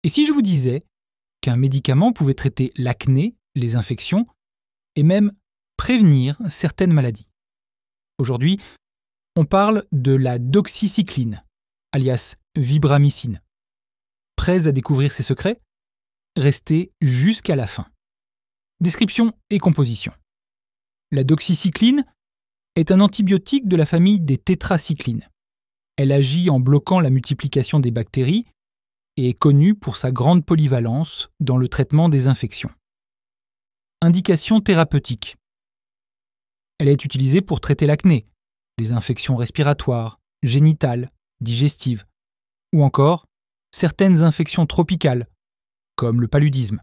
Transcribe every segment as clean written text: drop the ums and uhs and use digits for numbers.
Et si je vous disais qu'un médicament pouvait traiter l'acné, les infections et même prévenir certaines maladies? Aujourd'hui, on parle de la doxycycline, alias vibramycine. Prêts à découvrir ses secrets? Restez jusqu'à la fin. Description et composition. La doxycycline est un antibiotique de la famille des tétracyclines. Elle agit en bloquant la multiplication des bactéries et est connue pour sa grande polyvalence dans le traitement des infections. Indication thérapeutique. Elle est utilisée pour traiter l'acné, les infections respiratoires, génitales, digestives, ou encore certaines infections tropicales, comme le paludisme.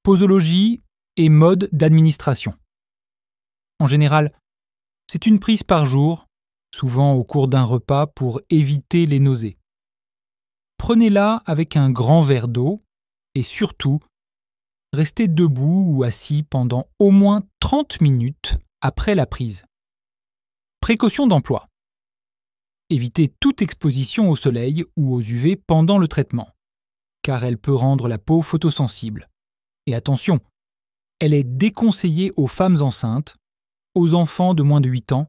Posologie et mode d'administration. En général, c'est une prise par jour, souvent au cours d'un repas pour éviter les nausées. Prenez-la avec un grand verre d'eau et surtout, restez debout ou assis pendant au moins 30 minutes après la prise. Précaution d'emploi. Évitez toute exposition au soleil ou aux UV pendant le traitement, car elle peut rendre la peau photosensible. Et attention, elle est déconseillée aux femmes enceintes, aux enfants de moins de 8 ans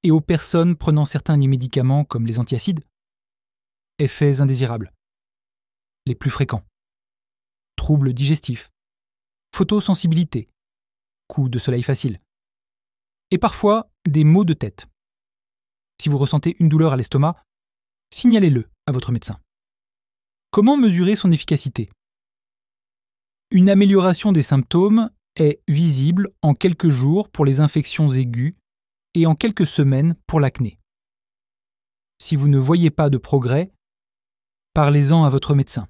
et aux personnes prenant certains médicaments comme les antiacides. Effets indésirables. Les plus fréquents. Troubles digestifs, photosensibilité, coups de soleil facile. Et parfois des maux de tête. Si vous ressentez une douleur à l'estomac, signalez-le à votre médecin. Comment mesurer son efficacité? Une amélioration des symptômes est visible en quelques jours pour les infections aiguës et en quelques semaines pour l'acné. Si vous ne voyez pas de progrès, parlez-en à votre médecin.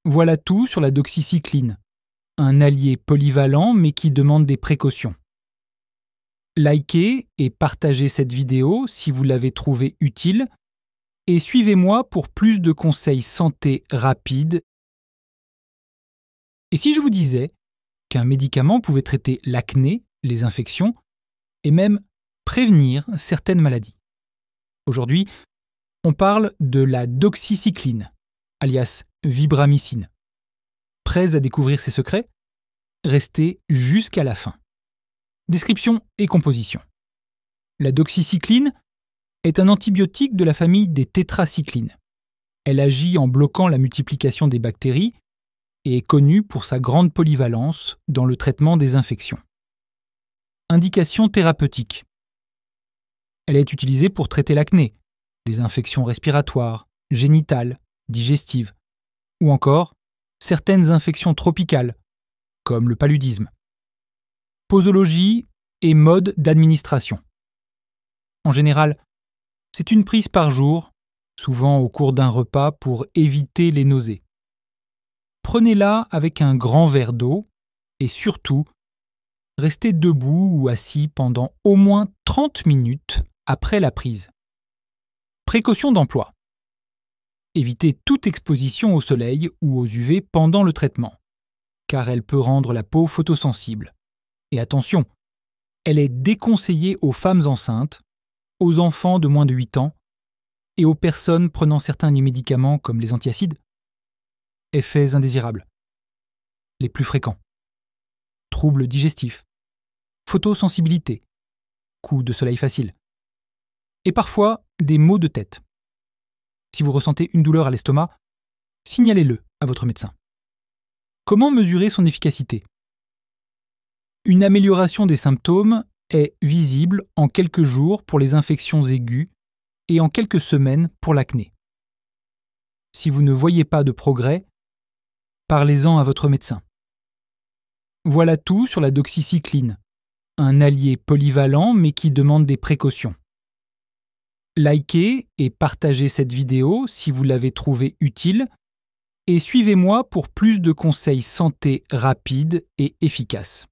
Voilà tout sur la doxycycline, un allié polyvalent mais qui demande des précautions. Likez et partagez cette vidéo si vous l'avez trouvée utile et suivez-moi pour plus de conseils santé rapides. Et si je vous disais qu'un médicament pouvait traiter l'acné, les infections et même prévenir certaines maladies? Aujourd'hui, on parle de la doxycycline, alias vibramycine. Prêts à découvrir ses secrets? Restez jusqu'à la fin. Description et composition. La doxycycline est un antibiotique de la famille des tétracyclines. Elle agit en bloquant la multiplication des bactéries et est connue pour sa grande polyvalence dans le traitement des infections. Indication thérapeutique. Elle est utilisée pour traiter l'acné, les infections respiratoires, génitales, digestives, ou encore certaines infections tropicales, comme le paludisme. Posologie et mode d'administration. En général, c'est une prise par jour, souvent au cours d'un repas pour éviter les nausées. Prenez-la avec un grand verre d'eau et surtout, restez debout ou assis pendant au moins 30 minutes après la prise. Précaution d'emploi. Évitez toute exposition au soleil ou aux UV pendant le traitement, car elle peut rendre la peau photosensible. Et attention, elle est déconseillée aux femmes enceintes, aux enfants de moins de 8 ans et aux personnes prenant certains médicaments comme les antiacides. Effets indésirables. Les plus fréquents. Troubles digestifs, photosensibilité, coups de soleil facile. Et parfois des maux de tête. Si vous ressentez une douleur à l'estomac, signalez-le à votre médecin. Comment mesurer son efficacité? Une amélioration des symptômes est visible en quelques jours pour les infections aiguës et en quelques semaines pour l'acné. Si vous ne voyez pas de progrès, parlez-en à votre médecin. Voilà tout sur la doxycycline, un allié polyvalent mais qui demande des précautions. Likez et partagez cette vidéo si vous l'avez trouvée utile et suivez-moi pour plus de conseils santé rapides et efficaces.